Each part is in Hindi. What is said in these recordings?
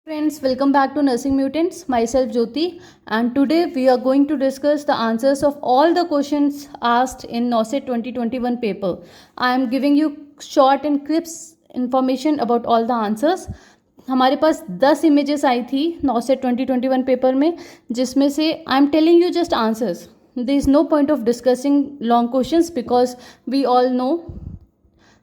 Friends, welcome back to Nursing Mutants. Myself Jyoti, and today we are going to discuss the answers of all the questions asked in NOSET 2021 paper. I am giving you short and crisp information about all the answers. हमारे पास 10 इमेजेस आई थी NOSET 2021 पेपर में, जिसमें से I am telling you just answers. There is no point of discussing long questions because we all know.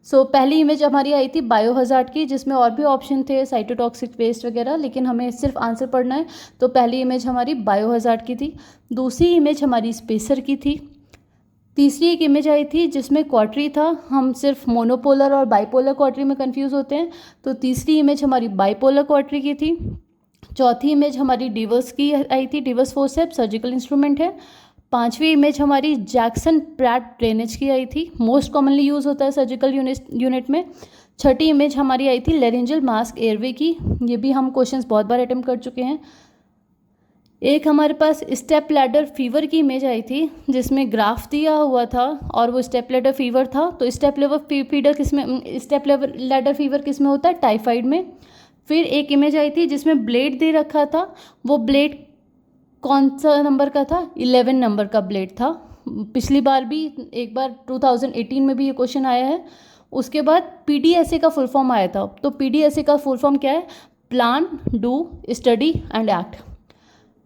सो पहली इमेज हमारी आई थी बायो हजार्ड की, जिसमें और भी ऑप्शन थे साइटोटॉक्सिक वेस्ट वगैरह, लेकिन हमें सिर्फ आंसर पढ़ना है. तो पहली इमेज हमारी बायो हजार्ड की थी. दूसरी इमेज हमारी स्पेसर की थी. तीसरी एक इमेज आई थी जिसमें क्वार्टरी था. हम सिर्फ मोनोपोलर और बाइपोलर क्वार्टरी में कंफ्यूज होते हैं, तो तीसरी इमेज हमारी बाइपोलर क्वार्टरी की थी. चौथी इमेज हमारी डिवर्स की आई थी. डिवर्स फोर्सेप्स सर्जिकल इंस्ट्रूमेंट है. पांचवी इमेज हमारी जैक्सन प्रैट ड्रेनेज की आई थी. मोस्ट कॉमनली यूज़ होता है सर्जिकल यूनिट में. छठी इमेज हमारी आई थी लेरेंजल मास्क एयरवे की. ये भी हम क्वेश्चंस बहुत बार अटेम्प्ट कर चुके हैं. एक हमारे पास स्टेप लैडर फीवर की इमेज आई थी, जिसमें ग्राफ दिया हुआ था और वो स्टेप लैडर फीवर था. तो स्टेप लैडर फीवर किस में होता है? टाइफाइड में. फिर एक इमेज आई थी जिसमें ब्लेड दे रखा था. वो ब्लेड कौन सा नंबर का था? 11 नंबर का ब्लेड था. पिछली बार भी एक बार 2018 में भी ये क्वेश्चन आया है. उसके बाद पीडीएसए का फुल फॉर्म आया था. तो पीडीएसए का फुल फॉर्म क्या है? Plan, do, study and act.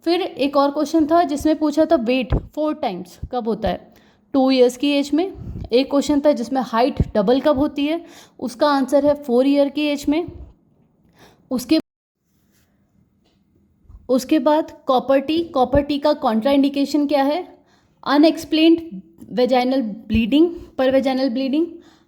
फिर एक और क्वेश्चन था जिसमें पूछा था वेट 4 टाइम्स कब होता है? 2 ईयर्स की एज में. एक क्वेश्चन था जिसमें हाइट डबल कब होती है? उसका आंसर है 4 ईयर की एज में. उसके बाद कॉपर टी का कॉन्ट्रा इंडिकेशन क्या है? अनएक्सप्लेन्ड वेजाइनल ब्लीडिंग, पर वेजाइनल ब्लीडिंग.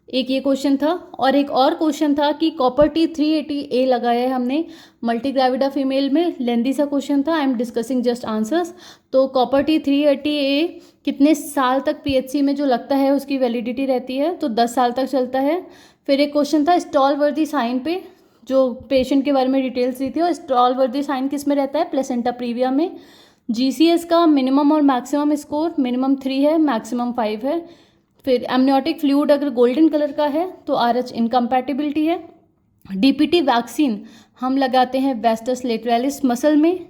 एक ये क्वेश्चन था. और एक और क्वेश्चन था कि कॉपर टी 380A लगाया है हमने मल्टीग्रेविडा फीमेल में. लेंदी सा क्वेश्चन था. I am discussing just answers. तो कॉपर टी 380A कितने साल तक पीएचसी में जो लगता है उसकी वैलिडिटी रहती है? तो 10 साल तक चलता है. फिर एक क्वेश्चन था स्टॉल वर्दी साइन पे, जो पेशेंट के बारे में डिटेल्स दी थी. और स्टॉल वर्दी साइन किस में रहता है? प्लेसेंटा प्रीविया में. जीसीएस का मिनिमम और मैक्सिमम स्कोर, मिनिमम 3 है, मैक्सिमम 5 है. फिर एमनियोटिक फ्लूइड अगर गोल्डन कलर का है तो आरएच इनकम्पैटिबिलिटी है. डीपीटी वैक्सीन हम लगाते हैं वेस्टस लेटरलिस मसल में.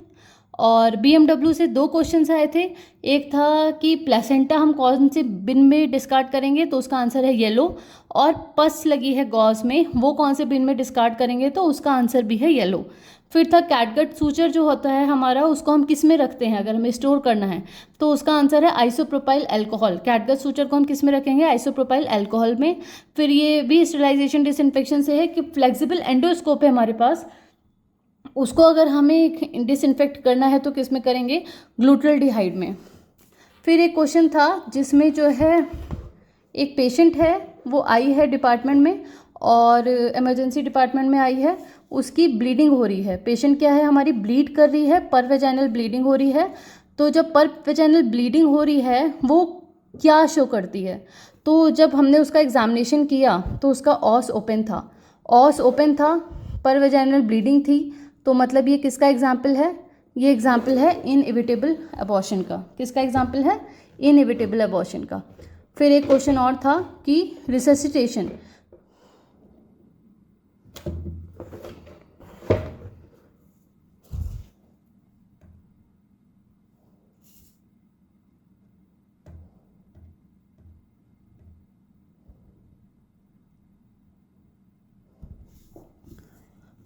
और बीएमडब्ल्यू से 2 क्वेश्चन आए थे. एक था कि प्लेसेंटा हम कौन से बिन में डिस्कार्ड करेंगे? तो उसका आंसर है येलो. और पस लगी है गॉज में, वो कौन से बिन में डिस्कार्ड करेंगे? तो उसका आंसर भी है येलो. फिर था कैटगट सूचर जो होता है हमारा, उसको हम किस में रखते हैं अगर हमें स्टोर करना है? तो उसका आंसर है आइसोप्रोपाइल अल्कोहल. कैटगट सूचर को हम किस में रखेंगे? आइसोप्रोपाइल अल्कोहल में. फिर ये भी स्टेरिलाइजेशन डिसइंफेक्शन से है कि फ्लेक्सिबल एंडोस्कोप है हमारे पास, उसको अगर हमें डिसइंफेक्ट करना है तो किस में करेंगे? ग्लूटरल्डिहाइड में. फिर एक क्वेश्चन था जिसमें जो है एक पेशेंट है, वो आई है डिपार्टमेंट में और इमरजेंसी डिपार्टमेंट में आई है. उसकी ब्लीडिंग हो रही है. पेशेंट क्या है हमारी? ब्लीड कर रही है, पर वेजाइनल ब्लीडिंग हो रही है. तो जब पर वेजाइनल ब्लीडिंग हो रही है वो क्या शो करती है? तो जब हमने उसका एग्जामिनेशन किया तो उसका ऑस ओपन था. ऑस ओपन था, पर वेजाइनल ब्लीडिंग थी. तो मतलब ये किसका एग्जाम्पल है? ये एग्जाम्पल है इनएविटेबल अबॉर्शन का. किसका एग्जाम्पल है? इनएविटेबल अबॉर्शन का. फिर एक क्वेश्चन और था कि रिससिटेशन.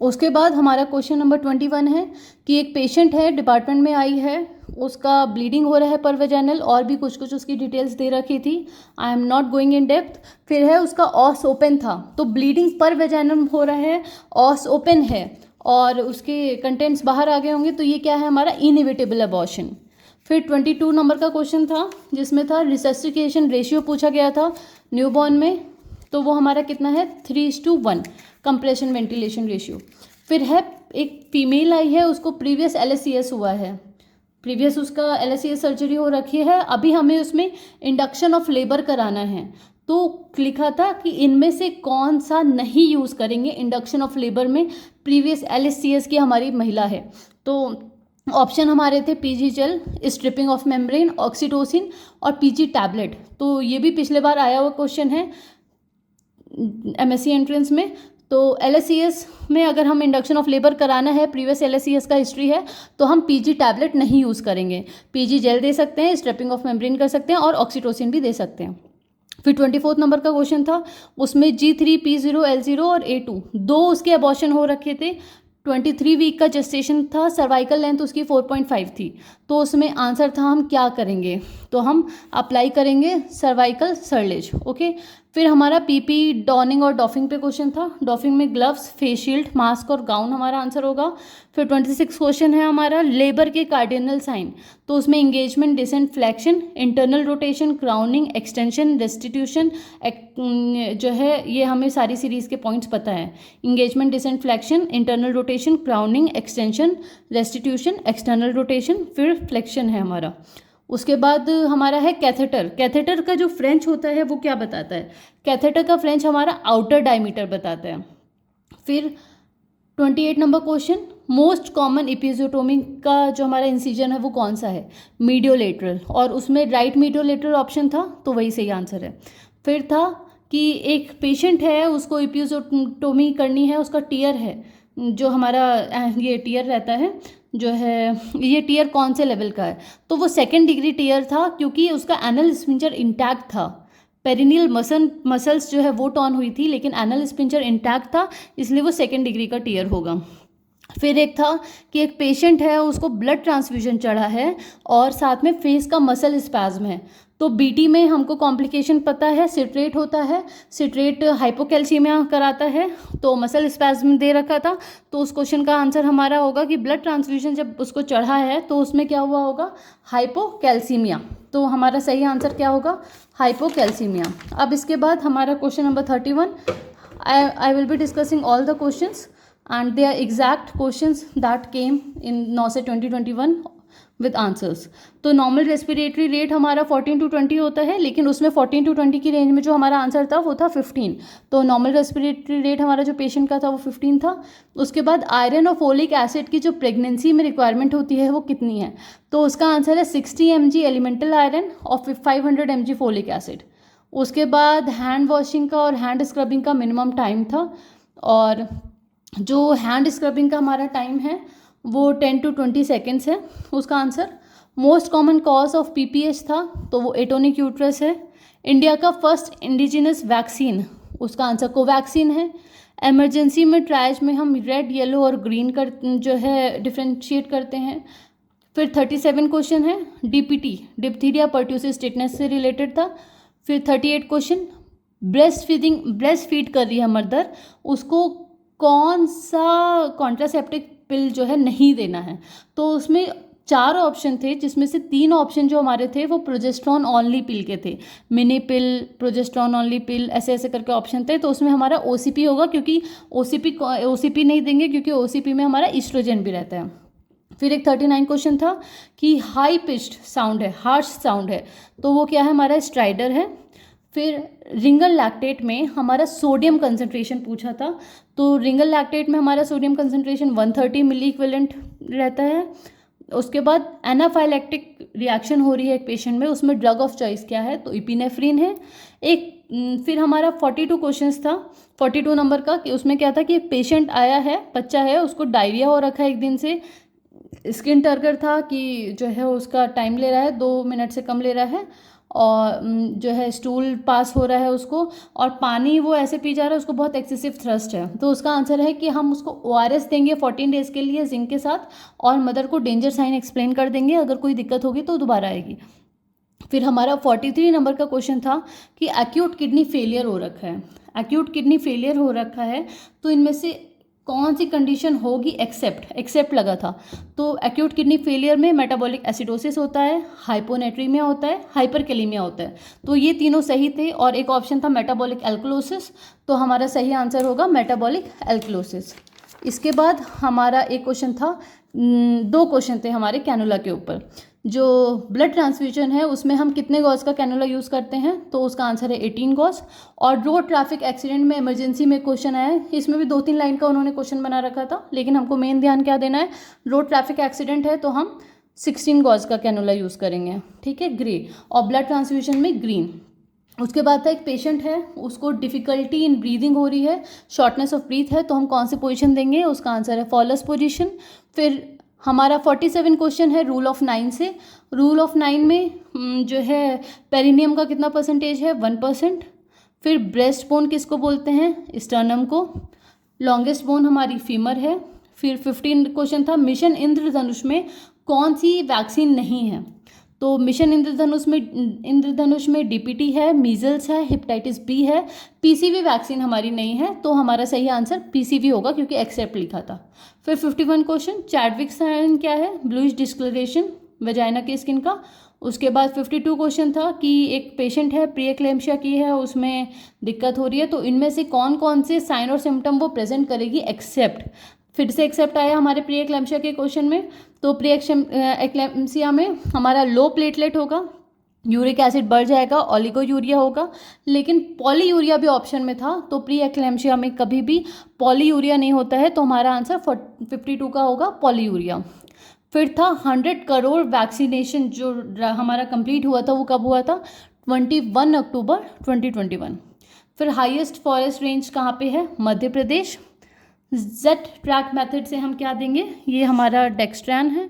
उसके बाद हमारा क्वेश्चन नंबर 21 है कि एक पेशेंट है डिपार्टमेंट में आई है, उसका ब्लीडिंग हो रहा है पर वेजाइनल, और भी कुछ कुछ उसकी डिटेल्स दे रखी थी. I am not going in depth. फिर है उसका ऑस ओपन था. तो ब्लीडिंग पर वेजाइनल हो रहा है, ऑस ओपन है और उसके कंटेंट्स बाहर आ गए होंगे. तो ये क्या है हमारा? Inevitable abortion. फिर 22 नंबर का क्वेश्चन था जिसमें था रिससिटेशन रेशियो पूछा गया था न्यूबॉर्न में. तो वो हमारा कितना है? 3:1 कंप्रेशन वेंटिलेशन रेशियो. फिर है एक फीमेल आई है, उसको प्रीवियस LSCS हुआ है, प्रीवियस उसका LSCS सर्जरी हो रखी है. अभी हमें उसमें इंडक्शन ऑफ लेबर कराना है. तो लिखा था कि इनमें से कौन सा नहीं यूज़ करेंगे इंडक्शन ऑफ लेबर में? प्रीवियस LSCS की हमारी महिला है. तो ऑप्शन हमारे थे PG gel, stripping of membrane, oxytocin और पीजी टैबलेट. तो ये भी पिछले बार आया हुआ क्वेश्चन है MSc एंट्रेंस में. तो LSCS में अगर हम इंडक्शन ऑफ लेबर कराना है, प्रीवियस LSCS का हिस्ट्री है, तो हम PG टैबलेट नहीं यूज़ करेंगे, PG जेल दे सकते हैं, स्ट्रेपिंग ऑफ मेम्ब्रेन कर सकते हैं और ऑक्सीटोसिन भी दे सकते हैं। फिर 24 नंबर का क्वेश्चन था, उसमें G3, P0, L0 और A2 दो उसके अबॉर्शन हो रखे थे। 23 वीक का जेस्टेशन था, सर्वाइकल लेंथ उसकी 4.5 थी। तो उसमें आंसर था हम क्या करेंगे, तो हम अप्लाई करेंगे सर्वाइकल सर्लेज। ओके, फिर हमारा PP डॉनिंग और डॉफिंग पे क्वेश्चन था। डॉफिंग में ग्लव्स, फेस शील्ड, मास्क और गाउन हमारा आंसर होगा। फिर 26 क्वेश्चन है हमारा लेबर के कार्डिनल साइन, तो उसमें engagement, descent, flexion, internal rotation, crowning, extension, restitution, जो है ये हमें सारी सीरीज़ के पॉइंट्स पता है। Engagement, descent, flexion, internal rotation, crowning, extension, restitution, external rotation, फिर फ्लेक्शन है हमारा। उसके बाद हमारा है कैथेटर। कैथेटर का जो फ्रेंच होता है वो क्या बताता है, कैथेटर का फ्रेंच हमारा आउटर डायमीटर बताता है। फिर 28 नंबर क्वेश्चन, मोस्ट कॉमन एपिज़ोटोमी का जो हमारा इंसिजन है वो कौन सा है, मीडियोलेटरल, और उसमें राइट मीडियोलेटरल ऑप्शन था, तो वही सही आंसर है। फिर था कि एक पेशेंट है, उसको एपिज़ोटोमी करनी है, उसका टीयर है, जो हमारा ये टीयर रहता है जो है, ये टीयर कौन से लेवल का है, तो वो 2nd डिग्री टीयर था, क्योंकि उसका एनल स्फिंक्टर इंटैक्ट था। पेरिनियल मसल्स जो है वो टॉर्न हुई थी, लेकिन एनल स्फिंक्टर इंटैक्ट था, इसलिए वो 2nd डिग्री का टीयर होगा। फिर एक था कि एक पेशेंट है, उसको ब्लड ट्रांसफ्यूजन चढ़ा है और साथ में फेस का मसल स्पैज्म है, तो BT में हमको कॉम्प्लिकेशन पता है, सिट्रेट होता है, सिट्रेट हाइपोकैल्सीमिया कराता है, तो मसल स्पैज्म दे रखा था, तो उस क्वेश्चन का आंसर हमारा होगा कि ब्लड ट्रांसफ्यूजन जब उसको चढ़ा है तो उसमें क्या हुआ होगा, हाइपोकैल्सीमिया। तो हमारा सही आंसर क्या होगा, हाइपोकैल्सीमिया। अब इसके बाद हमारा question number 31, I will be discussing all the questions and they are exact questions that came in NAUSET 2021 with answers। तो नॉर्मल रेस्पिरेटरी रेट हमारा 14 to 20 होता है, लेकिन उसमें 14 to 20 की रेंज में जो हमारा आंसर था वो था 15। तो नॉर्मल रेस्पिरेटरी रेट हमारा जो पेशेंट का था वो 15 था। उसके बाद आयरन और फोलिक एसिड की जो प्रेगनेंसी में रिक्वायरमेंट होती है वो कितनी है, तो उसका आंसर है 60 mg एलिमेंटल आयरन और 500 mg फोलिक एसिड। उसके बाद हैंड वॉशिंग का और हैंड स्क्रबिंग का मिनिमम टाइम था, और जो हैंड स्क्रबिंग का हमारा टाइम है वो 10 to 20 सेकेंड्स है। उसका answer most common cause of PPH था, तो वो एटोनिक यूट्रस है। इंडिया का फर्स्ट इंडिजिनस वैक्सीन, उसका आंसर कोवैक्सीन है। एमरजेंसी में ट्रायज में हम रेड, येलो और ग्रीन कर जो है डिफ्रेंशिएट करते हैं। फिर 37 क्वेश्चन है DPT, डिप्थीरिया पर्ट्यूसिस टिटनेस से रिलेटेड था। फिर 38 क्वेश्चन, ब्रेस्ट फीड कर रही है मदर, उसको कौन सा कॉन्ट्रासेप्टिव पिल जो है नहीं देना है, तो उसमें 4 ऑप्शन थे, जिसमें से 3 ऑप्शन जो हमारे थे वो प्रोजेस्ट्रॉन ऑनली पिल के थे, मिनी पिल, प्रोजेस्ट्रॉन ऑनली पिल, ऐसे ऐसे करके ऑप्शन थे। तो उसमें हमारा OCP होगा, क्योंकि OCP नहीं देंगे, क्योंकि OCP में हमारा ईस्ट्रोजन भी रहता है। फिर एक 39 क्वेश्चन था कि हाई पिच्ड साउंड है, हार्श साउंड है, तो वो क्या है, हमारा स्ट्राइडर है। फिर रिंगल लैक्टेट में हमारा सोडियम कंसंट्रेशन पूछा था, तो रिंगल लैक्टेट में हमारा सोडियम कंसंट्रेशन 130 मिली इक्विवेलेंट रहता है। उसके बाद एनाफाइलैक्टिक रिएक्शन हो रही है एक पेशेंट में, उसमें ड्रग ऑफ चॉइस क्या है, तो इपिनेफ्रिन है। फिर हमारा 42 क्वेश्चंस था 42 नंबर का, कि उसमें क्या था कि एक पेशेंट आया है, बच्चा है, उसको डायरिया हो रखा है एक दिन से, स्किन टर्गर था कि जो है उसका टाइम ले रहा है, 2 मिनट से कम ले रहा है, और जो है स्टूल पास हो रहा है उसको, और पानी वो ऐसे पी जा रहा है, उसको बहुत एक्सेसिव थ्रस्ट है। तो उसका आंसर है कि हम उसको ORS देंगे 14 डेज़ के लिए जिंक के साथ, और मदर को डेंजर साइन एक्सप्लेन कर देंगे, अगर कोई दिक्कत होगी तो दोबारा आएगी। फिर हमारा 43 नंबर का क्वेश्चन था कि एक्यूट किडनी फेलियर हो रखा है, एक्यूट किडनी फेलियर हो रखा है, तो इनमें से कौन सी कंडीशन होगी, एक्सेप्ट लगा था। तो एक्यूट किडनी फेलियर में मेटाबॉलिक एसिडोसिस होता है, हाइपोनेट्रीमिया होता है, हाइपरकेलेमिया होता है, तो ये तीनों सही थे। और एक ऑप्शन था मेटाबॉलिक एल्कलोसिस, तो हमारा सही आंसर होगा मेटाबॉलिक एल्कलोसिस। इसके बाद हमारा एक क्वेश्चन था, 2 क्वेश्चन थे हमारे कैनुला के ऊपर। जो ब्लड ट्रांसफ्यूजन है उसमें हम कितने गॉज का कैनुला यूज़ करते हैं, तो उसका आंसर है 18 गॉज। और रोड ट्रैफिक एक्सीडेंट में इमरजेंसी में क्वेश्चन आया है, इसमें भी 2-3 लाइन का उन्होंने क्वेश्चन बना रखा था, लेकिन हमको मेन ध्यान क्या देना है, रोड ट्रैफिक एक्सीडेंट है तो हम 16 गॉज का कैनुला यूज़ करेंगे, ठीक है, ग्रे, और ब्लड ट्रांसफ्यूजन में ग्रीन। उसके बाद था एक पेशेंट है, उसको डिफ़िकल्टी इन ब्रीदिंग हो रही है, शॉर्टनेस ऑफ ब्रीथ है, तो हम कौन सी पोजीशन देंगे? उसका आंसर है फॉलस पोजीशन। फिर हमारा 47 क्वेश्चन है रूल ऑफ 9 से। रूल ऑफ 9 में जो है पेरिनियम का कितना परसेंटेज है? 1%। फिर ब्रेस्ट बोन किसको बोलते हैं? स्टर्नम को। लॉन्गेस्ट बोन हमारी फीमर है। फिर 15 क्वेश्चन था मिशन इंद्रधनुष में कौन सी वैक्सीन नहीं है? तो मिशन इंद्रधनुष में डीपीटी है, मीजल्स है, हेपेटाइटिस बी है, पीसीवी वैक्सीन हमारी नहीं है, तो हमारा सही आंसर पीसीवी होगा क्योंकि एक्सेप्ट लिखा था। फिर 51 क्वेश्चन चैडविक साइन क्या है? ब्लूइश डिस्कलरेशन वेजाइना की स्किन का। उसके बाद 52 क्वेश्चन था कि एक पेशेंट है, प्री एक्लेम्पशिया की है, उसमें दिक्कत हो रही है, तो इनमें से कौन कौन से साइन और सिम्टम वो प्रेजेंट करेगी एक्सेप्ट। फिर से एक्सेप्ट आया हमारे प्री एक्लेम्पशिया के क्वेश्चन में। तो प्री एक्लेम्पशिया में हमारा लो प्लेटलेट होगा, यूरिक एसिड बढ़ जाएगा, ओलिगोयूरिया होगा, लेकिन पॉलीयूरिया भी ऑप्शन में था, तो प्री एक्लेम्पशिया में कभी भी पॉलीयूरिया नहीं होता है, तो हमारा आंसर 52 का होगा पॉलीयूरिया। फिर था 100 करोड़ वैक्सीनेशन जो हमारा कंप्लीट हुआ था, वो कब हुआ था? 21 अक्टूबर 2021। फिर हाईएस्ट फॉरेस्ट रेंज कहाँ पे है? Madhya Pradesh. Jet track method से हम क्या देंगे? ये हमारा डेक्स्ट्रैन है,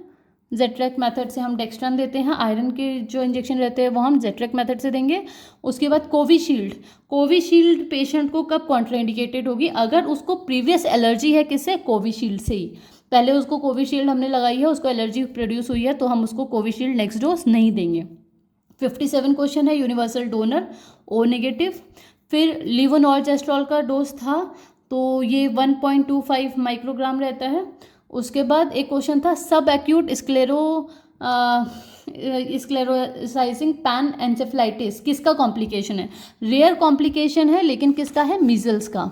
जेट ट्रैक मेथड से हम डेक्स्ट्रैन देते हैं। आयरन के जो इंजेक्शन रहते हैं वो हम जेट ट्रैक मेथड से देंगे। उसके बाद कोविशील्ड पेशेंट को कब कॉन्ट्राइंडिकेटेड होगी? अगर उसको प्रीवियस एलर्जी है, किससे? कोविशील्ड से ही। पहले उसको कोविशील्ड हमने लगाई है, उसको एलर्जी प्रोड्यूस हुई है, तो हम उसको कोविशील्ड नेक्स्ट डोज नहीं देंगे। 57 क्वेश्चन है यूनिवर्सल डोनर ओ नेगेटिव। फिर लीवोनॉर्जेस्ट्रॉल का डोज था, तो ये 1.25 माइक्रोग्राम रहता है। उसके बाद एक क्वेश्चन था सब एक्यूट स्क्लेरोसाइजिंग पैन एन्सेफलाइटिस किसका कॉम्प्लिकेशन है? रेयर कॉम्प्लिकेशन है, लेकिन किसका है? मीजल्स का।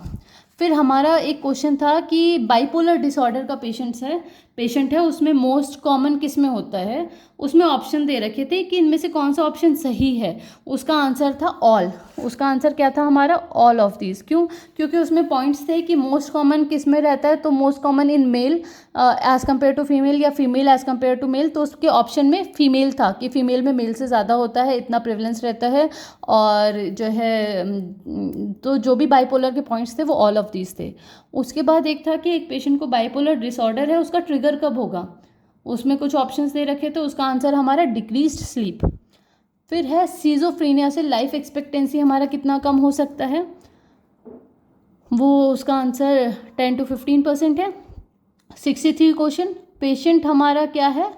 फिर हमारा एक क्वेश्चन था कि बाइपोलर डिसऑर्डर का पेशेंट है, उसमें मोस्ट कॉमन किस में होता है? उसमें ऑप्शन दे रखे थे कि इनमें से कौन सा ऑप्शन सही है। उसका आंसर था ऑल। उसका आंसर क्या था हमारा? All of these. क्यों? क्योंकि उसमें पॉइंट्स थे कि मोस्ट कॉमन किस में रहता है, तो most common in male age compare to female या female age compare to male, तो उसके ऑप्शन में फीमेल था कि फीमेल में मेल से ज़्यादा होता है, इतना प्रेवलेंस रहता है। और जो है तो जो भी बाइपोलर के पॉइंट्स थे वो ऑल ऑफ दीज थे। उसके बाद एक था कि एक पेशेंट को बाइपोलर डिसऑर्डर है, उसका ट्रिगर कब होगा? उसमें कुछ ऑप्शंस दे रखे थे, उसका आंसर हमारा डिक्रीज्ड स्लीप। फिर है सीजोफ्रेनिया से लाइफ एक्सपेक्टेंसी हमारा कितना कम हो सकता है? वो उसका आंसर 10 to 15% है। 63 क्वेश्चन पेशेंट हमारा क्या है?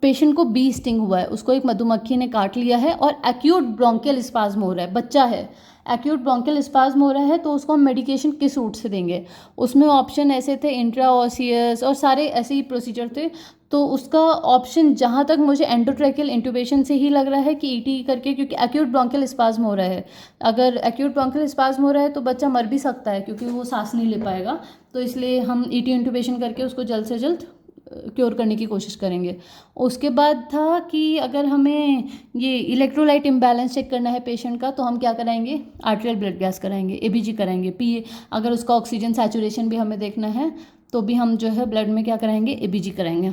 पेशेंट को बी स्टिंग हुआ है, उसको एक मधुमक्खी ने काट लिया है और एक्यूट ब्रोंकियल स्पाज्म हो रहा है, बच्चा है, एक्यूट ब्रोंकियल स्पाज्म हो रहा है, तो उसको हम मेडिकेशन किस रूट से देंगे? उसमें ऑप्शन ऐसे थे इंट्राओसियस और सारे ऐसे ही प्रोसीजर थे, तो उसका ऑप्शन जहाँ तक मुझे एंडोट्रैकियल इंट्यूबेशन से ही लग रहा है कि ईटी करके, क्योंकि एक्यूट ब्रोंकियल स्पाज्म हो रहा है। अगर एक्यूट ब्रोंकियल स्पाज्म हो रहा है तो बच्चा मर भी सकता है क्योंकि वो सांस नहीं ले पाएगा, तो इसलिए हम ईटी इंट्यूबेशन करके उसको जल्द से जल्द क्योर करने की कोशिश करेंगे। उसके बाद था कि अगर हमें ये इलेक्ट्रोलाइट इम्बैलेंस चेक करना है पेशेंट का, तो हम क्या कराएंगे? आर्टेरियल ब्लड गैस कराएंगे, एबीजी कराएंगे, पी। अगर उसका ऑक्सीजन सैचुरेशन भी हमें देखना है तो भी हम जो है ब्लड में क्या कराएंगे? एबीजी कराएंगे।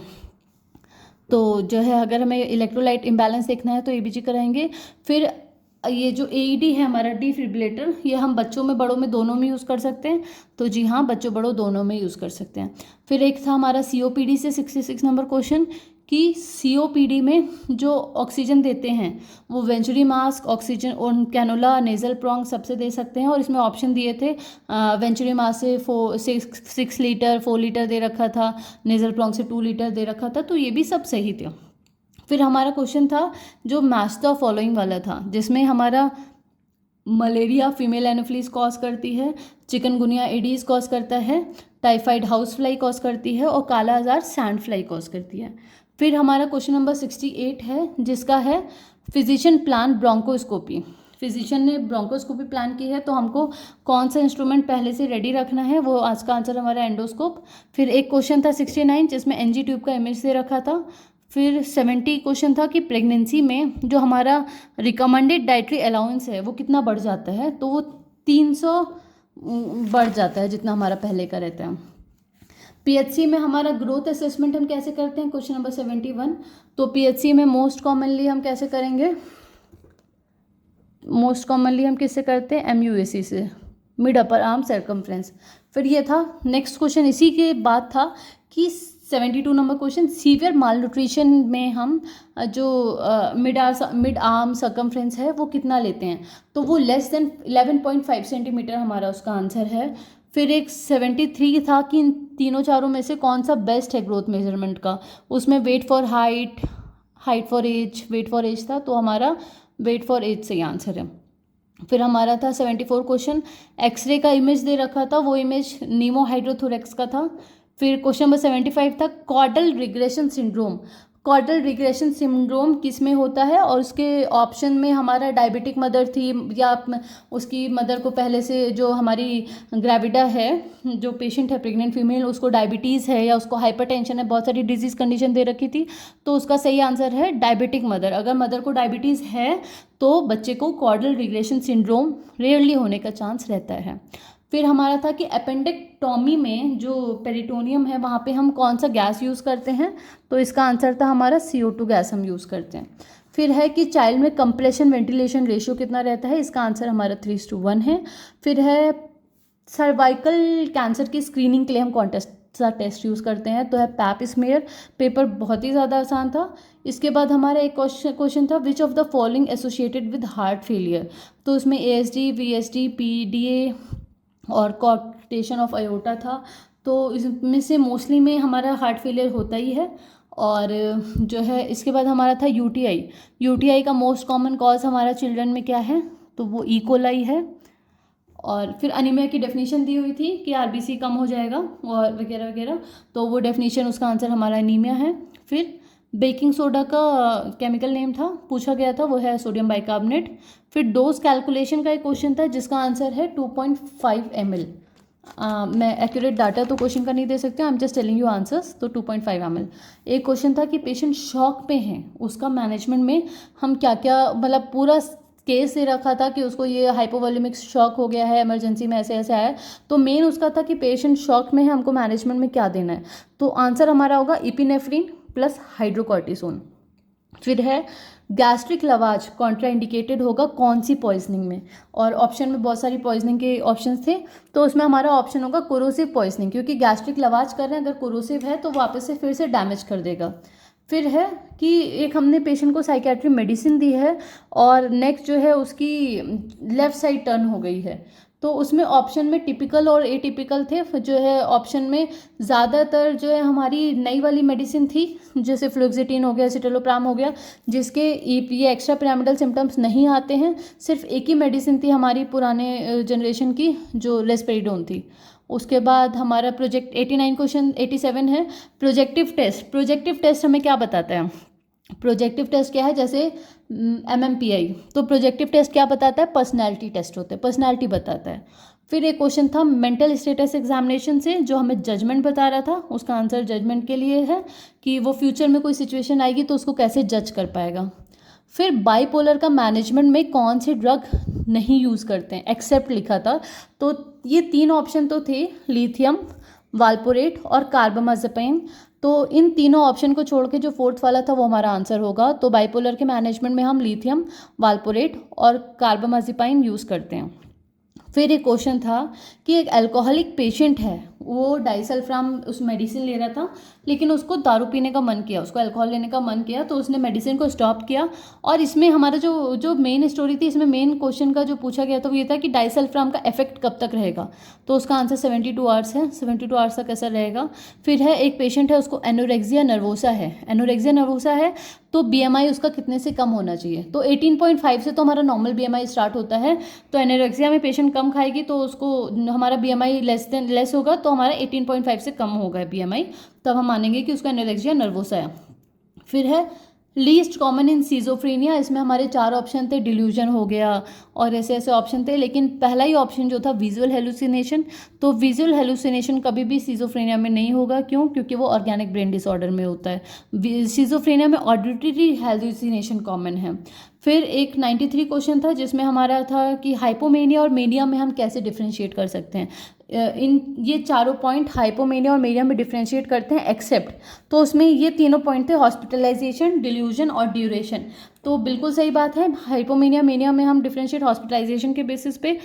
तो जो है अगर हमें इलेक्ट्रोलाइट इम्बैलेंस देखना है तो एबीजी कराएंगे। फिर ये जो एईडी है हमारा डिफिब्रिलेटर, ये हम बच्चों में बड़ों में दोनों में यूज़ कर सकते हैं, तो जी हाँ बच्चों बड़ों दोनों में यूज़ कर सकते हैं। फिर एक था हमारा सीओपीडी से 66 नंबर क्वेश्चन कि सीओपीडी में जो ऑक्सीजन देते हैं वो वेंचुरी मास्क, ऑक्सीजन और कैनुला, नेजल प्रॉन्ग सबसे दे सकते हैं, और इसमें ऑप्शन दिए थे वेंचुरी मास्क से 6 लीटर 4 लीटर दे रखा था, नेजल प्रॉन्ग से 2 लीटर दे रखा था, तो ये भी सब सही थे। फिर हमारा क्वेश्चन था जो मैच द फॉलोइंग वाला था, जिसमें हमारा मलेरिया फीमेल एनोफिलीज कॉज करती है, चिकनगुनिया एडीज कॉज करता है, टाइफाइड हाउस फ्लाई कॉज करती है और काला आजार सैंड फ्लाई कॉज करती है। फिर हमारा क्वेश्चन नंबर 68 है, जिसका है फिजिशियन प्लान ब्रोंकोस्कोपी। फिजिशियन ने ब्रोंकोस्कोपी प्लान की है, तो हमको कौन सा इंस्ट्रूमेंट पहले से रेडी रखना है? वो आज का आंसर हमारा एंडोस्कोप। फिर एक क्वेश्चन था 69 जिसमें एनजी ट्यूब का इमेज दे रखा था। फिर 70 क्वेश्चन था कि प्रेगनेंसी में जो हमारा रिकमेंडेड डाइटरी अलाउंस है वो कितना बढ़ जाता है? तो वो 300 बढ़ जाता है जितना हमारा पहले का रहता है। पीएचसी में हमारा ग्रोथ असेसमेंट हम कैसे करते हैं? Question number 71। तो पीएचसी में मोस्ट कॉमनली हम कैसे करेंगे? मोस्ट कॉमनली हम किससे करते हैं, MUAC से, मिड अपर आर्म सर्कमफ्रेंस। फिर ये था नेक्स्ट क्वेश्चन, इसी के बाद था कि 72 नंबर क्वेश्चन, सीवियर माल न्यूट्रिशन में हम जो मिड आर्म सर्कमफ्रेंस है वो कितना लेते हैं, तो वो लेस देन 11.5 सेंटीमीटर हमारा उसका आंसर है। फिर एक 73 था कि इन तीनों चारों में से कौन सा बेस्ट है ग्रोथ मेजरमेंट का, उसमें weight for height, height for age, weight for age था, तो हमारा वेट फॉर एज सही आंसर है। फिर हमारा था 74 क्वेश्चन, एक्सरे का इमेज दे रखा था, वो इमेज नीमोहाइड्रोथोरेक्स का था। फिर क्वेश्चन नंबर 75 था caudal regression syndrome. Caudal regression syndrome किस में होता है, और उसके ऑप्शन में हमारा डायबिटिक मदर थी, या उसकी मदर को पहले से जो हमारी ग्रेविडा है, जो पेशेंट है प्रेग्नेंट फीमेल, उसको डायबिटीज़ है या उसको हाइपरटेंशन है, बहुत सारी डिजीज़ कंडीशन दे रखी थी, तो उसका सही आंसर है डायबिटिक मदर। अगर मदर को डायबिटीज़ है तो बच्चे को कॉर्डल रिग्रेशन सिंड्रोम रेयरली होने का चांस रहता है। फिर हमारा था कि एपेंडेक्टॉमी में जो पेरिटोनियम है वहाँ पे हम कौन सा गैस यूज़ करते हैं, तो इसका आंसर था हमारा CO2 गैस हम यूज़ करते हैं। फिर है कि चाइल्ड में कंप्रेशन वेंटिलेशन रेशियो कितना रहता है, इसका आंसर हमारा 3:1 है। फिर है सर्वाइकल कैंसर की स्क्रीनिंग के लिए हम कौन सा टेस्ट यूज़ करते हैं, तो है पैप स्मेयर। पेपर बहुत ही ज़्यादा आसान था। इसके बाद हमारा एक क्वेश्चन था which of the following associated with heart failure, तो उसमें ASD, VSD, PDA और कॉर्टेशन ऑफ अयोटा था, तो इसमें से मोस्टली में हमारा हार्ट फेलियर होता ही है। और जो है इसके बाद हमारा था UTI का मोस्ट कॉमन कॉज हमारा चिल्ड्रन में क्या है, तो वो E. coli है। और फिर अनीमिया की डेफिनेशन दी हुई थी कि RBC कम हो जाएगा और वगैरह वगैरह, तो वो डेफिनेशन उसका आंसर हमारा अनीमिया है। फिर बेकिंग सोडा का केमिकल नेम था, पूछा गया था, वो है सोडियम बाइकार्बोनेट। फिर डोज कैलकुलेशन का एक क्वेश्चन था जिसका आंसर है 2.5 ml। मैं एक्यूरेट डाटा तो क्वेश्चन का नहीं दे सकते, I am just telling you answers, तो 2.5 ml। एक क्वेश्चन था कि पेशेंट शॉक पे हैं, उसका मैनेजमेंट में हम क्या क्या, मतलब पूरा केस दे रखा था कि उसको ये हाइपोवॉल्यूमिक शॉक हो गया है, इमरजेंसी में ऐसे ऐसे आया, तो मेन उसका था कि पेशेंट शॉक में है, हमको मैनेजमेंट में क्या देना है, तो आंसर हमारा होगा इपिनेफ्रिन प्लस हाइड्रोकॉर्टिसोन। फिर है गैस्ट्रिक लवाज कॉन्ट्रा इंडिकेटेड होगा कौन सी पॉइजनिंग में, और ऑप्शन में बहुत सारी पॉइजनिंग के ऑप्शंस थे, तो उसमें हमारा ऑप्शन होगा कोरोसिव पॉइजनिंग, क्योंकि गैस्ट्रिक लवाज कर रहे हैं, अगर कोरोसिव है तो वापस से फिर से डैमेज कर देगा। फिर है कि एक हमने पेशेंट को साइकेट्री मेडिसिन दी है और नेक्स्ट जो है उसकी लेफ़्ट साइड टर्न हो गई है, तो उसमें ऑप्शन में टिपिकल और एटिपिकल थे। जो है ऑप्शन में ज़्यादातर जो है हमारी नई वाली मेडिसिन थी, जैसे फ्लुक्सिटीन हो गया, सिटोलोप्राम हो गया, जिसके ये एक्स्ट्रा पिरामिडल सिम्टम्स नहीं आते हैं। सिर्फ एक ही मेडिसिन थी हमारी पुराने जनरेशन की, जो रेस्पेरिडोन थी। उसके बाद हमारा प्रोजेक्ट 89 क्वेश्चन 87 है प्रोजेक्टिव टेस्ट। प्रोजेक्टिव टेस्ट हमें क्या बताता है, प्रोजेक्टिव टेस्ट क्या है, जैसे MMPI, तो प्रोजेक्टिव टेस्ट क्या बताता है, पर्सनैलिटी टेस्ट होता है, पर्सनैलिटी बताता है। फिर एक क्वेश्चन था मेंटल स्टेटस एग्जामिनेशन से, जो हमें जजमेंट बता रहा था, उसका आंसर जजमेंट के लिए है कि वो फ्यूचर में कोई सिचुएशन आएगी तो उसको कैसे जज कर पाएगा। फिर बाइपोलर का मैनेजमेंट में कौन से ड्रग नहीं यूज़ करते हैं, एक्सेप्ट लिखा था, तो ये 3 ऑप्शन तो थे, लिथियम, वाल्पोरेट और कार्बामाज़ेपाइन, तो इन तीनों ऑप्शन को छोड़ के जो फोर्थ वाला था वो हमारा आंसर होगा। तो बाइपोलर के मैनेजमेंट में हम लिथियम, वाल्पोरेट और कार्बामाज़ेपाइन यूज़ करते हैं। फिर एक क्वेश्चन था कि एक अल्कोहलिक पेशेंट है, वो डाइसल्फ्राम उस मेडिसिन ले रहा था, लेकिन उसको दारू पीने का मन किया, उसको अल्कोहल लेने का मन किया, तो उसने मेडिसिन को स्टॉप किया। और इसमें हमारा जो मेन स्टोरी थी, इसमें मेन क्वेश्चन का जो पूछा गया था वो ये था कि डाइसल्फ्राम का इफेक्ट कब तक रहेगा, तो उसका आंसर 72 आवर्स है, 72 आवर्स तक ऐसा रहेगा। फिर है एक पेशेंट है, उसको एनोरेक्सिया नर्वोसा है, एनोरेक्सिया नर्वोसा है, तो BMI उसका कितने से कम होना चाहिए, तो 18.5 से तो हमारा नॉर्मल BMI स्टार्ट होता है, तो एनोरेक्सिया में पेशेंट कम खाएगी तो उसको हमारा BMI लेस होगा, तो हमारा 18.5 से कम होगा BMI, तब हम मानेंगे कि उसका एनोरेक्सिया नर्वोसा है। फिर है लीस्ट कॉमन इन सीजोफ्रेनिया, इसमें हमारे 4 ऑप्शन थे, डिल्यूजन हो गया और ऐसे ऐसे ऑप्शन थे, लेकिन पहला ही ऑप्शन जो था विजुअल हेलुसिनेशन, तो विजुअल हेलुसिनेशन कभी भी सीजोफ्रेनिया में नहीं होगा, क्यों, क्योंकि वो ऑर्गेनिक ब्रेन डिसऑर्डर में होता है। सीजोफ्रेनिया में ऑडिटरी हेलुसिनेशन कॉमन है। फिर एक 93 क्वेश्चन था जिसमें हमारा था कि हाइपोमेनिया और मेनिया में हम कैसे डिफ्रेंशिएट कर सकते हैं। इन ये चारों पॉइंट हाइपोमेनिया और मेनिया में डिफ्रेंशिएट करते हैं एक्सेप्ट, तो उसमें ये तीनों पॉइंट थे हॉस्पिटलाइजेशन, डिल्यूजन और ड्यूरेशन। तो बिल्कुल सही बात है, हाइपोमेनिया मेनिया में हम डिफ्रेंशिएट हॉस्पिटलाइजेशन के बेसिस पे,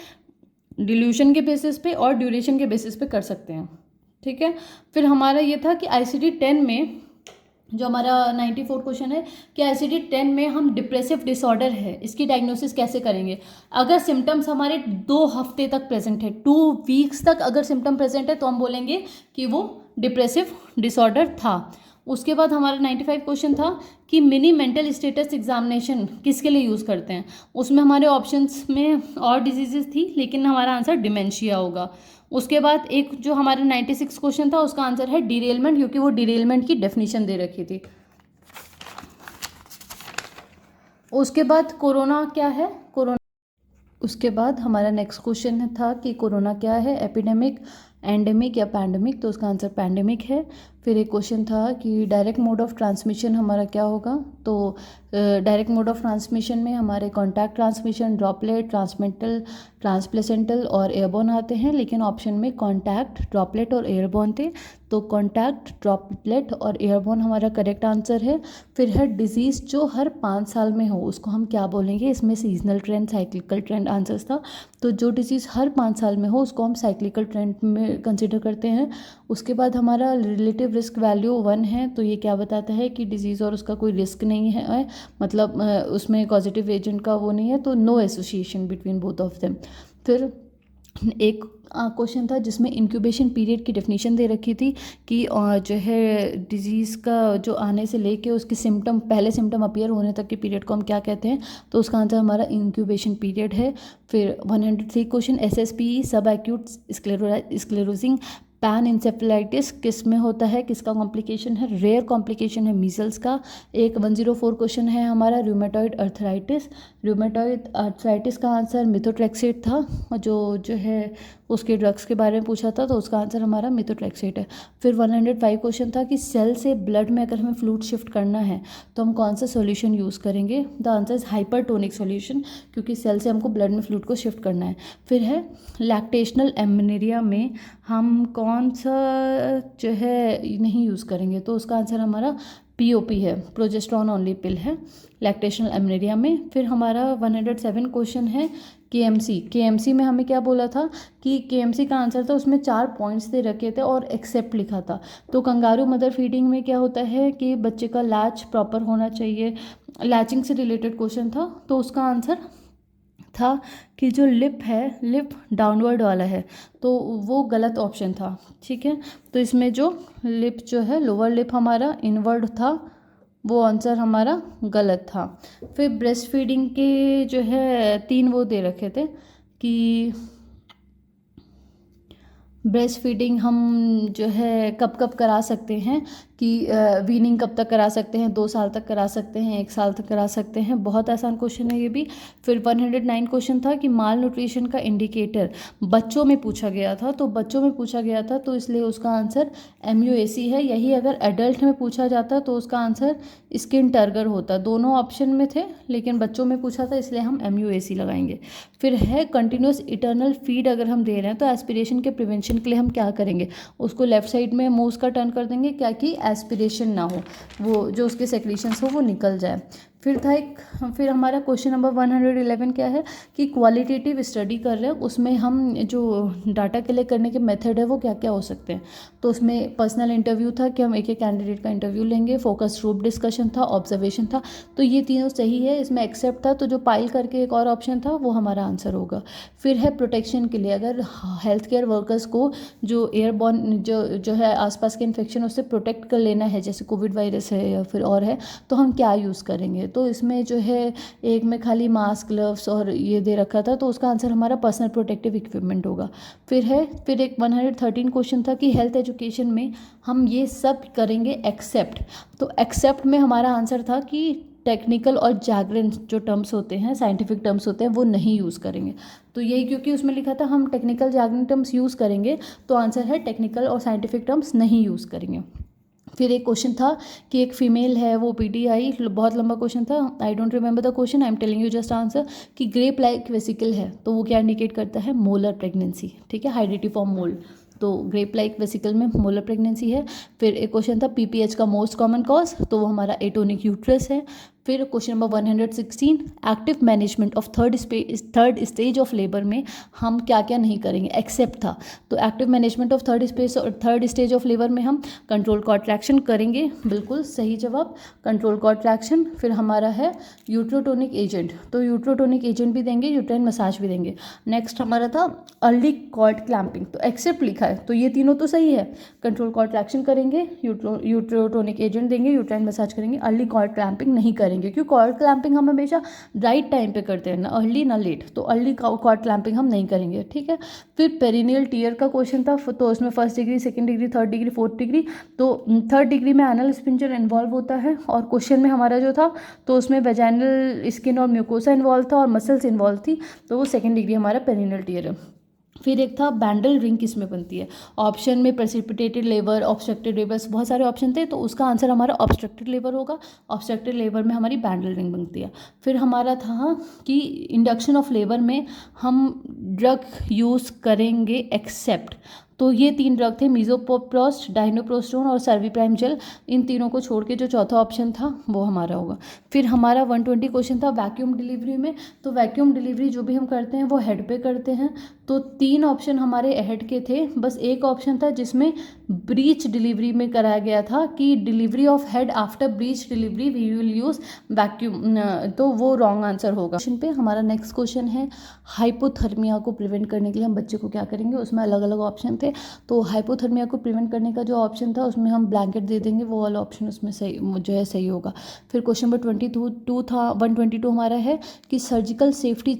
डिल्यूशन के बेसिस पे और ड्यूरेशन के बेसिस पे कर सकते हैं। ठीक है, फिर हमारा ये था कि ICD 10 में जो हमारा 94 क्वेश्चन है कि ICD 10 में हम डिप्रेसिव डिसऑर्डर है इसकी डायग्नोसिस कैसे करेंगे। अगर सिम्टम्स हमारे 2 हफ्ते तक प्रेजेंट है, 2 वीक्स तक अगर सिम्टम प्रेजेंट है तो हम बोलेंगे कि वो डिप्रेसिव डिसऑर्डर था। उसके बाद हमारा 95 क्वेश्चन था कि मिनी मेंटल स्टेटस एग्जामिनेशन किसके लिए यूज़ करते हैं। उसमें हमारे ऑप्शंस में और डिजीजेस थी लेकिन हमारा आंसर डिमेंशिया होगा। उसके बाद एक जो हमारा 96 क्वेश्चन था उसका आंसर है डिरेलमेंट, क्योंकि वो डिरेलमेंट की डेफिनेशन दे रखी थी। उसके बाद कोरोना क्या है, कोरोना, उसके बाद हमारा नेक्स्ट क्वेश्चन था कि कोरोना क्या है, एपिडेमिक, एंडेमिक या पैंडेमिक, तो उसका आंसर पैंडेमिक है। फिर एक क्वेश्चन था कि डायरेक्ट मोड ऑफ ट्रांसमिशन हमारा क्या होगा, तो डायरेक्ट मोड ऑफ ट्रांसमिशन में हमारे कॉन्टैक्ट ट्रांसमिशन, ड्रॉपलेट, ट्रांसमेंटल, ट्रांसप्लेसेंटल और एयरबॉर्न आते हैं, लेकिन ऑप्शन में कॉन्टैक्ट, ड्रॉपलेट और एयरबॉर्न थे, तो कॉन्टैक्ट, ड्रॉपलेट और एयरबॉर्न हमारा करेक्ट आंसर है। फिर है डिजीज़ जो हर 5 साल में हो उसको हम क्या बोलेंगे, इसमें seasonal trend, cyclical trend answers था, तो जो डिजीज़ हर 5 साल में हो उसको हम साइक्लिकल ट्रेंड में कंसिडर करते हैं। उसके बाद हमारा रिलेटिव रिस्क वैल्यू 1 है, तो ये क्या बताता है कि डिजीज़ और उसका कोई रिस्क नहीं है, मतलब उसमें पॉजिटिव एजेंट का वो नहीं है, तो no association between both of them. फिर एक क्वेश्चन था जिसमें इंक्यूबेशन पीरियड की डेफिनेशन दे रखी थी कि जो है डिजीज़ का जो आने से लेके उसके सिम्टम, पहले सिम्टम अपीयर होने तक के पीरियड को हम क्या कहते हैं, तो उसका आंसर हमारा इंक्यूबेशन पीरियड है। फिर 103 क्वेश्चन SSPE सब एक्यूट स्क्लेरोसिंग पैन इंसेफेलाइटिस किस में होता है, किसका कॉम्प्लिकेशन है, रेयर कॉम्प्लिकेशन है मीजल्स का। एक 104 क्वेश्चन है हमारा रूमेटॉइड अर्थराइटिस, रूमेटॉइड अर्थराइटिस का आंसर मिथोट्रेक्सेट था, जो है उसके ड्रग्स के बारे में पूछा था, तो उसका आंसर हमारा मिथोट्रेक्सेट है। फिर 105 क्वेश्चन था कि सेल से ब्लड में अगर हमें फ्लूइड शिफ्ट करना है तो हम कौन सा सॉल्यूशन यूज़ करेंगे, the answer is hypertonic solution, क्योंकि सेल से हमको ब्लड में फ्लूइड को शिफ्ट करना है। फिर है लैक्टेशनल एमनेरिया में हम कौन सा जो है नहीं यूज़ करेंगे, तो उसका आंसर हमारा POP है, प्रोजेस्ट्रॉन ओनली पिल है लैक्टेशनल एमनेरिया में। फिर हमारा 107 क्वेश्चन है KMC में हमें क्या बोला था कि KMC का आंसर था, उसमें 4 पॉइंट्स दे रखे थे और एक्सेप्ट लिखा था। तो कंगारू मदर फीडिंग में क्या होता है कि बच्चे का लैच प्रॉपर होना चाहिए, लैचिंग से रिलेटेड क्वेश्चन था, तो उसका आंसर था कि जो लिप है, लिप डाउनवर्ड वाला है, तो वो गलत ऑप्शन था। ठीक है, तो इसमें जो लिप जो है लोअर लिप हमारा इनवर्ड था, वो आंसर हमारा गलत था। फिर ब्रेस्ट फीडिंग के जो है 3 वो दे रखे थे कि ब्रेस्ट फीडिंग हम जो है कब कब करा सकते हैं, कि वीनिंग कब तक करा सकते हैं, 2 साल तक करा सकते हैं, 1 साल तक करा सकते हैं, बहुत आसान क्वेश्चन है ये भी। फिर 109 क्वेश्चन था कि माल न्यूट्रिशन का इंडिकेटर बच्चों में पूछा गया था, तो बच्चों में पूछा गया था तो इसलिए उसका आंसर MUAC है। यही अगर एडल्ट में पूछा जाता तो उसका आंसर स्किन टर्गर होता, दोनों ऑप्शन में थे लेकिन बच्चों में पूछा था इसलिए हम MUAC लगाएंगे। फिर है कंटिन्यूस इटर्नल फीड अगर हम दे रहे हैं तो एस्पिरेशन के प्रिवेंशन के लिए हम क्या करेंगे, उसको लेफ्ट साइड में मुंह का टर्न कर देंगे, क्या कि एस्पिरेशन ना हो, वो जो उसके सेक्रीशंस हो वो निकल जाए। फिर हमारा क्वेश्चन नंबर 111 क्या है कि क्वालिटेटिव स्टडी कर रहे हैं, उसमें हम जो डाटा कलेक्ट करने के मेथड है वो क्या क्या हो सकते हैं, तो उसमें पर्सनल इंटरव्यू था कि हम एक एक कैंडिडेट का इंटरव्यू लेंगे, फोकस ग्रुप डिस्कशन था, ऑब्जर्वेशन था, तो ये तीनों सही है। इसमें एक्सेप्ट था, तो जो पाइल करके एक और ऑप्शन था वो हमारा आंसर होगा। फिर है प्रोटेक्शन के लिए, अगर हेल्थ केयर वर्कर्स को जो एयरबॉर्न जो है आसपास के इन्फेक्शन उससे प्रोटेक्ट कर लेना है, जैसे कोविड वायरस है या फिर और है, तो हम क्या यूज़ करेंगे, तो इसमें जो है एक में खाली मास्क, ग्लव्स और ये दे रखा था, तो उसका आंसर हमारा पर्सनल प्रोटेक्टिव इक्विपमेंट होगा। फिर एक 113 क्वेश्चन था कि हेल्थ एजुकेशन में हम ये सब करेंगे एक्सेप्ट, तो एक्सेप्ट में हमारा आंसर था कि टेक्निकल और जागरण जो टर्म्स होते हैं, साइंटिफिक टर्म्स होते हैं, वो नहीं यूज़ करेंगे, तो यही क्योंकि उसमें लिखा था हम टेक्निकल जागरण टर्म्स यूज़ करेंगे, तो आंसर है टेक्निकल और साइंटिफिक टर्म्स नहीं यूज़ करेंगे। फिर एक क्वेश्चन था कि एक फीमेल है, वो पीटीआई, बहुत लंबा क्वेश्चन था, I don't remember the question, I am telling you just answer, कि ग्रेप लाइक वेसिकल है तो वो क्या इंडिकेट करता है, मोलर प्रेगनेंसी, ठीक है, हाइड्रेटी फॉर्म मोल, तो ग्रेप लाइक वेसिकल में मोलर प्रेगनेंसी है। फिर एक क्वेश्चन था पीपीएच का मोस्ट कॉमन कॉज, तो वो हमारा एटोनिक यूट्रस है। फिर question number 116, active management of third stage of labour में हम क्या क्या नहीं करेंगे, एक्सेप्ट था, तो active management of third stage of labour में हम कंट्रोल कॉन्ट्रैक्शन करेंगे, बिल्कुल सही जवाब, कंट्रोल कॉन्ट्रैक्शन। फिर हमारा है यूट्रोटोनिक एजेंट, तो यूट्रोटोनिक एजेंट भी देंगे, यूट्राइन मसाज भी देंगे। नेक्स्ट हमारा था अर्ली कॉर्ड क्लैंपिंग, तो एक्सेप्ट लिखा है, तो ये तीनों तो सही है, कंट्रोल कॉन्ट्रैक्शन करेंगे, यूट्रोटोनिक एजेंट देंगे, यूट्राइन मसाज करेंगे, अर्ली कॉर्ड क्लैंपिंग नहीं करेंगे, क्योंकि कॉर्ड क्लैंपिंग हम हमेशा राइट टाइम पे करते हैं, ना अर्ली ना लेट, तो अर्ली कॉर्ड क्लैंपिंग हम नहीं करेंगे, ठीक है। फिर पेरिनियल टीयर का क्वेश्चन था, तो उसमें first degree, second degree, third degree, fourth degree, तो थर्ड डिग्री में एनल स्पिंचर इन्वॉल्व होता है, और क्वेश्चन में हमारा जो था तो उसमें वेजाइनल स्किन और म्यूकोसा इन्वॉल्व था और मसल्स इन्वॉल्व थी, तो वो सेकंड डिग्री हमारा पेरिनियल टीयर है। फिर एक था बैंडल रिंग किस में बनती है, ऑप्शन में प्रेसिपिटेटेड लेबर, ऑब्स्ट्रक्टेड लेबर, बहुत सारे ऑप्शन थे, तो उसका आंसर हमारा ऑब्स्ट्रक्टेड लेबर होगा, ऑब्स्ट्रक्टेड लेबर में हमारी बैंडल रिंग बनती है। फिर हमारा था कि इंडक्शन ऑफ लेबर में हम ड्रग यूज़ करेंगे एक्सेप्ट, तो ये तीन ड्रग थे, मीजोप्रोस्ट, डाइनोप्रोस्टोन और सर्विप्राइम जेल, इन तीनों को छोड़ के जो चौथा ऑप्शन था वो हमारा होगा। फिर हमारा 120 क्वेश्चन था वैक्यूम डिलीवरी में, तो वैक्यूम डिलीवरी जो भी हम करते हैं वो हेड पे करते हैं, तो तीन ऑप्शन हमारे हेड के थे, बस एक ऑप्शन था जिसमें ब्रीच डिलीवरी में कराया गया था कि delivery of head after breech delivery we will use vacuum, तो वो रॉन्ग आंसर होगा। क्वेश्चन पे हमारा नेक्स्ट क्वेश्चन है हाइपोथर्मिया को प्रिवेंट करने के लिए हम बच्चे को क्या करेंगे, उसमें अलग अलग ऑप्शन थे, तो हाइपोथर्मिया को प्रिवेंट करने का जो ऑप्शन था उसमें हम ब्लैंकेट दे देंगे, वो वाला ऑप्शन उसमें सही जो है सही होगा। फिर क्वेश्चन नंबर 22 था, 122 हमारा है कि सर्जिकल सेफ्टी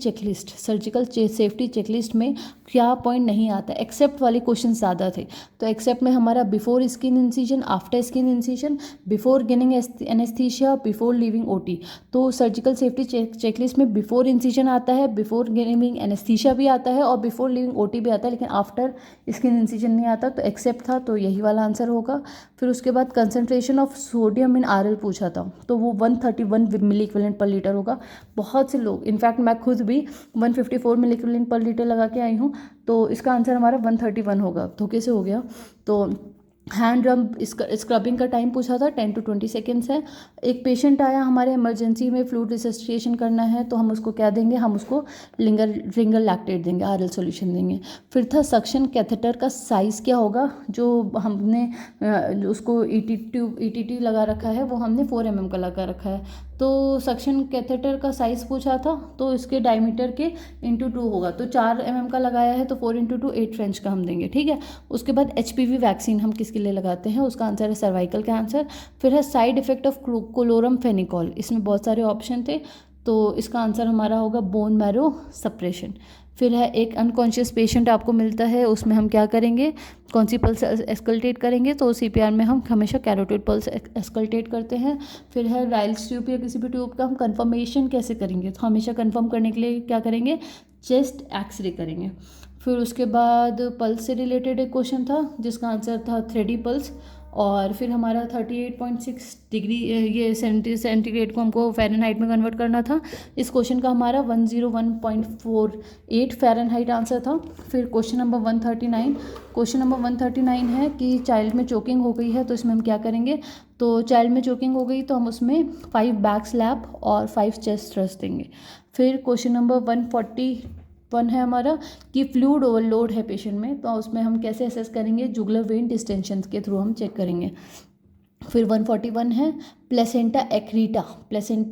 चेकलिस्ट में क्या पॉइंट नहीं आता, एक्सेप्ट वाले क्वेश्चन ज़्यादा थे, तो एक्सेप्ट में हमारा before skin incision, after skin incision, before ginning anaesthesia, before leaving OT, तो सर्जिकल सेफ्टी चेकलिस्ट में बिफोर इंसिजन आता है, बिफोर गिनिंग एनेस्थीसिया भी आता है और बिफोर लीविंग ओटी भी आता है, लेकिन आफ्टर स्किन इंसिजन नहीं आता, तो एक्सेप्ट था, तो यही वाला आंसर होगा। फिर उसके बाद concentration of sodium in RL पूछा था, तो वो 131 मिली इक्विवेलेंट पर लीटर होगा। बहुत से लोग, इनफैक्ट मैं खुद भी 154 मिली इक्विवेलेंट पर लीटर लगा के आई हूँ, तो इसका आंसर हमारा 131 होगा, धोखे से हो गया। तो हैंड ड्रम स्क्रबिंग का टाइम पूछा था, 10 to 20 सेकेंड्स है। एक पेशेंट आया हमारे इमरजेंसी में, फ्लूइड रिसस्टेशन करना है, तो हम उसको क्या देंगे, हम उसको रिंगर लैक्टेट देंगे, आरएल सॉल्यूशन देंगे। फिर था सक्शन कैथेटर का साइज़ क्या होगा, जो हमने उसको ईटीटी लगा रखा है वो हमने 4 mm का लगा रखा है, तो सक्शन कैथेटर का साइज़ पूछा था, तो इसके डायमीटर के इंटू 2 होगा, तो 4 mm का लगाया है, तो 4 × 2 8 फ्रेंच का हम देंगे, ठीक है। उसके बाद HPV वैक्सीन हम किसके लिए लगाते हैं, उसका आंसर है सर्वाइकल कैंसर। फिर है साइड इफेक्ट ऑफ क्लोरामफेनिकोल, इसमें बहुत सारे ऑप्शन थे, तो इसका आंसर हमारा होगा बोन मैरो सप्रेशन। फिर है एक अनकॉन्शियस पेशेंट आपको मिलता है, उसमें हम क्या करेंगे, कौन सी पल्स एस्कल्टेट करेंगे, तो CPR में हम हमेशा कैरोटिड पल्स एस्कल्टेट करते हैं। फिर है राइल्स ट्यूब या किसी भी ट्यूब का हम कंफर्मेशन कैसे करेंगे, तो हमेशा कंफर्म करने के लिए क्या करेंगे, चेस्ट एक्सरे करेंगे। फिर उसके बाद पल्स से रिलेटेड एक क्वेश्चन था जिसका आंसर था थ्रेडी पल्स, और फिर हमारा 38.6 डिग्री ये सेंटीग्रेड को हमको फ़ारेनहाइट में कन्वर्ट करना था। इस क्वेश्चन का हमारा 101.48 फ़ारेनहाइट आंसर था। फिर क्वेश्चन नंबर 139 है कि चाइल्ड में चोकिंग हो गई है, तो इसमें हम क्या करेंगे, तो चाइल्ड में चोकिंग हो गई तो हम उसमें 5 बैक स्लैप और 5 चेस्ट थ्रस्ट देंगे। फिर क्वेश्चन नंबर 141 है हमारा कि फ्लूइड ओवरलोड है पेशेंट में, तो उसमें हम कैसे असेस करेंगे, जुगुलर वेन डिस्टेंशन के थ्रू हम चेक करेंगे। फिर 141 है प्लेसेंटा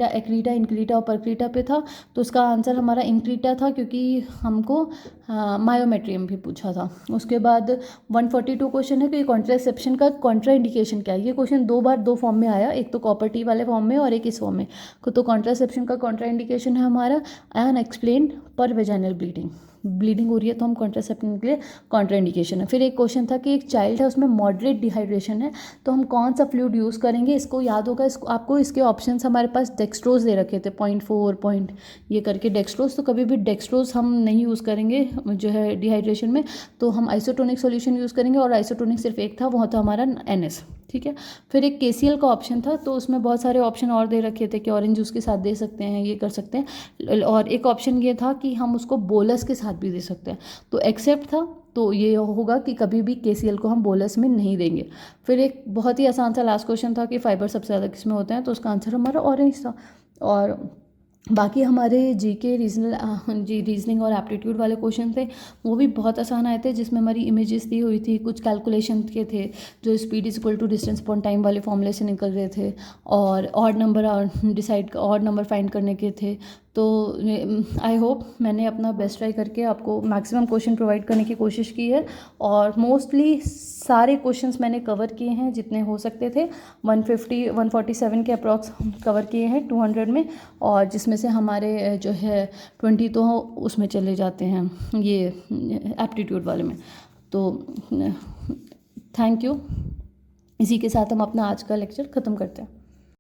एक्रीटा इंक्रीटा और परक्रीटा पे था, तो उसका आंसर हमारा इंक्रीटा था क्योंकि हमको मायोमेट्रियम भी पूछा था। उसके बाद 142 क्वेश्चन है कि कॉन्ट्रासेप्शन का कॉन्ट्रा इंडिकेशन क्या है। ये क्वेश्चन 2 बार 2 फॉर्म में आया, एक तो कॉपर टी वाले फॉर्म में और एक इस फॉर्म में। तो कॉन्ट्रासेप्शन का कॉन्ट्रा इंडिकेशन है हमारा अनएक्सप्लेन्ड पर वेजाइनल ब्लीडिंग। ब्लीडिंग हो रही है तो हम कॉन्ट्रासेप्टिव के लिए कॉन्ट्राइंडिकेशन है। फिर एक क्वेश्चन था कि एक चाइल्ड है उसमें मॉडरेट डिहाइड्रेशन है तो हम कौन सा फ्लूइड यूज़ करेंगे। इसको याद होगा, इसको आपको इसके ऑप्शंस हमारे पास डेक्सट्रोज दे रखे थे 0.4 पॉइंट ये करके डेक्सट्रोज, तो कभी भी डेक्सट्रोज हम नहीं यूज़ करेंगे जो है डिहाइड्रेशन में, तो हम आइसोटोनिक सॉल्यूशन यूज़ करेंगे और आइसोटोनिक सिर्फ एक था, वो था हमारा NS। ठीक है। फिर एक KCl का ऑप्शन था तो उसमें बहुत सारे ऑप्शन और दे रखे थे कि ऑरेंज जूस के साथ दे सकते हैं, ये कर सकते हैं, और एक ऑप्शन ये था कि हम उसको बोलस के साथ भी दे सकते हैं, तो एक्सेप्ट था। तो ये होगा कि कभी भी KCl को हम बोलस में नहीं देंगे। फिर एक बहुत ही आसान सा लास्ट क्वेश्चन था कि फाइबर सबसे ज़्यादा किसमें होते हैं, तो उसका आंसर हमारा ऑरेंज था। और बाकी हमारे GK रीजनिंग और एप्टीट्यूड वाले क्वेश्चन थे, वो भी बहुत आसान आए थे, जिसमें हमारी इमेजेस दी हुई थी, कुछ कैलकुलेशन के थे जो speed is equal to distance upon time वाले फॉर्मूले से निकल रहे थे, और ऑड नंबर फाइंड करने के थे। तो आई होप मैंने अपना बेस्ट ट्राई करके आपको मैक्सिमम क्वेश्चन प्रोवाइड करने की कोशिश की है, और मोस्टली सारे क्वेश्चंस मैंने कवर किए हैं जितने हो सकते थे। 147 के अप्रॉक्स कवर किए हैं 200 में, और जिसमें से हमारे जो है 20 तो उसमें चले जाते हैं ये एप्टीट्यूड वाले में। तो थैंक यू। इसी के साथ हम अपना आज का लेक्चर ख़त्म करते हैं।